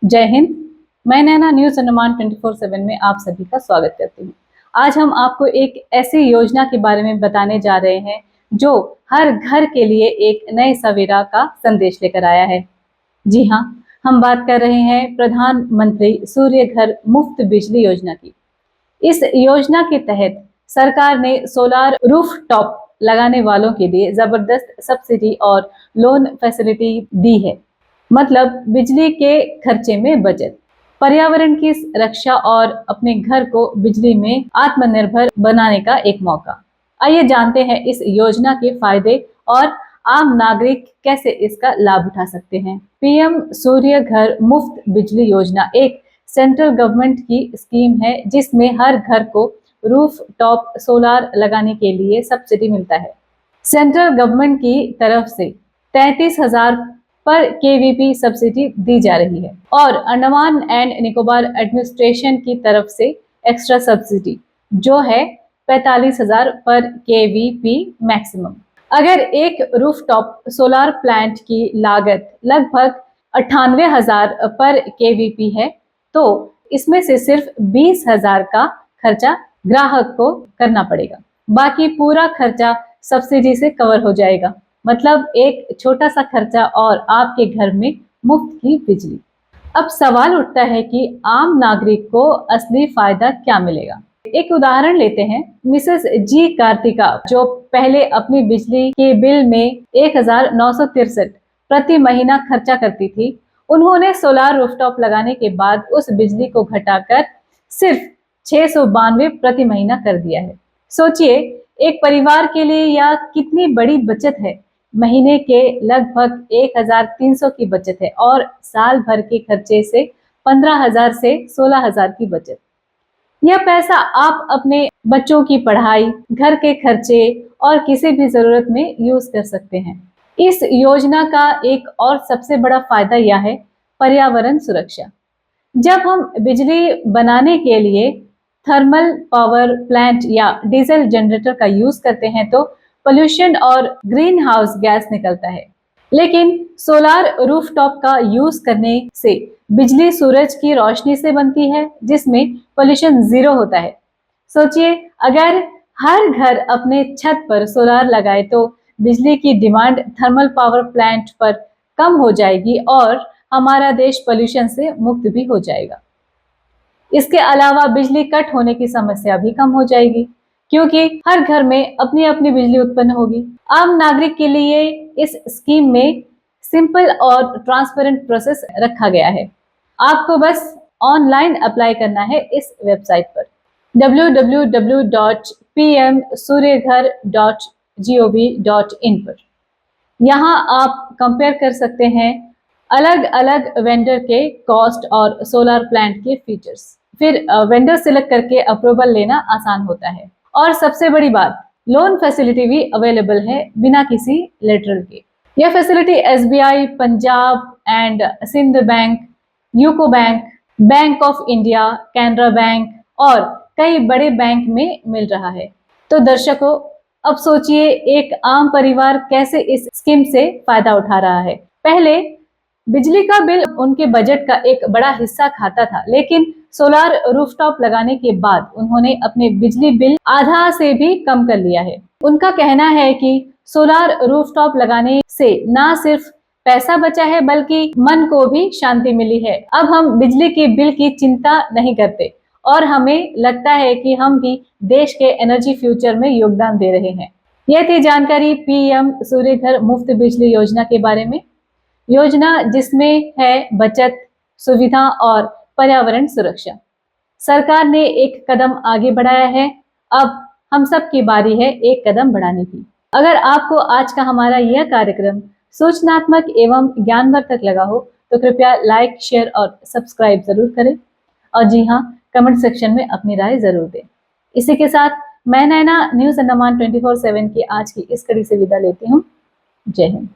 जय हिंद। मैं नैना न्यूज अनुमान 24/7 में आप सभी का स्वागत करती हूँ। आज हम आपको एक ऐसी योजना के बारे में बताने जा रहे हैं जो हर घर के लिए एक नए सवेरा का संदेश लेकर आया है। जी हाँ, हम बात कर रहे हैं प्रधानमंत्री सूर्य घर मुफ्त बिजली योजना की। इस योजना के तहत सरकार ने सोलार रूफटॉप लगाने वालों के लिए जबरदस्त सब्सिडी और लोन फैसिलिटी दी है। मतलब बिजली के खर्चे में बचत, पर्यावरण की रक्षा और अपने घर को बिजली में आत्मनिर्भर बनाने का एक मौका। आइए जानते हैं इस योजना के फायदे और आम नागरिक कैसे इसका लाभ उठा सकते हैं। पीएम सूर्य घर मुफ्त बिजली योजना एक सेंट्रल गवर्नमेंट की स्कीम है जिसमें हर घर को रूफ टॉप सोलार लगाने के लिए सब्सिडी मिलता है। सेंट्रल गवर्नमेंट की तरफ से 33,000 पर केवीपी सब्सिडी दी जा रही है और अंडमान एंड निकोबार एडमिनिस्ट्रेशन की तरफ से एक्स्ट्रा सब्सिडी जो है 45,000 पर केवीपी मैक्सिमम। अगर एक रूफटॉप सोलार प्लांट की लागत लगभग 98,000 पर केवीपी है तो इसमें से सिर्फ 20,000 का खर्चा ग्राहक को करना पड़ेगा, बाकी पूरा खर्चा सब्सिडी से कवर हो जाएगा। मतलब एक छोटा सा खर्चा और आपके घर में मुफ्त की बिजली। अब सवाल उठता है कि आम नागरिक को असली फायदा क्या मिलेगा। एक उदाहरण लेते हैं। मिसेस जी कार्तिका जो पहले अपनी बिजली के बिल में 1963 प्रति महीना खर्चा करती थी, उन्होंने सोलार रूफटॉप लगाने के बाद उस बिजली को घटाकर सिर्फ 692 प्रति महीना कर दिया है। सोचिए एक परिवार के लिए यह कितनी बड़ी बचत है। महीने के लगभग 1,300 की बचत है और साल भर के खर्चे से 15,000 से 16,000 की बचत। यह पैसा आप अपने बच्चों की पढ़ाई, घर के खर्चे और किसी भी जरूरत में यूज कर सकते हैं। इस योजना का एक और सबसे बड़ा फायदा यह है पर्यावरण सुरक्षा। जब हम बिजली बनाने के लिए थर्मल पावर प्लांट या डीजल जनरेटर का यूज करते हैं तो पोल्यूशन और ग्रीन हाउस गैस निकलता है, लेकिन सोलार रूफटॉप का यूज करने से बिजली सूरज की रोशनी से बनती है जिसमें पोल्यूशन 0 होता है। सोचिए अगर हर घर अपने छत पर सोलार लगाए तो बिजली की डिमांड थर्मल पावर प्लांट पर कम हो जाएगी और हमारा देश पोल्यूशन से मुक्त भी हो जाएगा। इसके अलावा बिजली कट होने की समस्या भी कम हो जाएगी क्योंकि हर घर में अपनी अपनी बिजली उत्पन्न होगी। आम नागरिक के लिए इस स्कीम में सिंपल और ट्रांसपेरेंट प्रोसेस रखा गया है। आपको बस ऑनलाइन अप्लाई करना है इस वेबसाइट पर www.pmsuryaghar.gov.in पर। यहाँ आप कंपेयर कर सकते हैं अलग अलग वेंडर के कॉस्ट और सोलार प्लांट के फीचर्स। फिर वेंडर सिलेक्ट करके अप्रूवल लेना आसान होता है। और सबसे बड़ी बात, लोन फैसिलिटी भी अवेलेबल है बिना किसी लेटरल के। यह facility SBI, Punjab and Sind bank, UCO bank, bank of India, Canara bank और कई बड़े बैंक में मिल रहा है। तो दर्शकों, अब सोचिए एक आम परिवार कैसे इस स्कीम से फायदा उठा रहा है। पहले बिजली का बिल उनके बजट का एक बड़ा हिस्सा खाता था, लेकिन सोलार रूफटॉप लगाने के बाद उन्होंने अपने बिजली बिल आधा से भी कम कर लिया है। उनका कहना है कि सोलार रूफटॉप लगाने से न सिर्फ पैसा बचा है बल्कि मन को भी शांति मिली है। अब हम बिजली के बिल की चिंता नहीं करते और हमें लगता है कि हम भी देश के एनर्जी फ्यूचर में योगदान दे रहे हैं। यह थी जानकारी पीएम सूर्य घर मुफ्त बिजली योजना के बारे में। योजना जिसमें है बचत, सुविधा और पर्यावरण सुरक्षा। सरकार ने एक कदम आगे बढ़ाया है। अब हम सब की बारी है एक कदम बढ़ाने की। अगर आपको आज का हमारा यह कार्यक्रम सूचनात्मक एवं ज्ञानवर्धक लगा हो तो कृपया लाइक, शेयर और सब्सक्राइब जरूर करें। और जी हाँ, कमेंट सेक्शन में अपनी राय जरूर दें। इसी के साथ मैं नैना न्यूज अंडमान 24/7 की आज की इस कड़ी से विदा लेती हूँ। जय हिंद।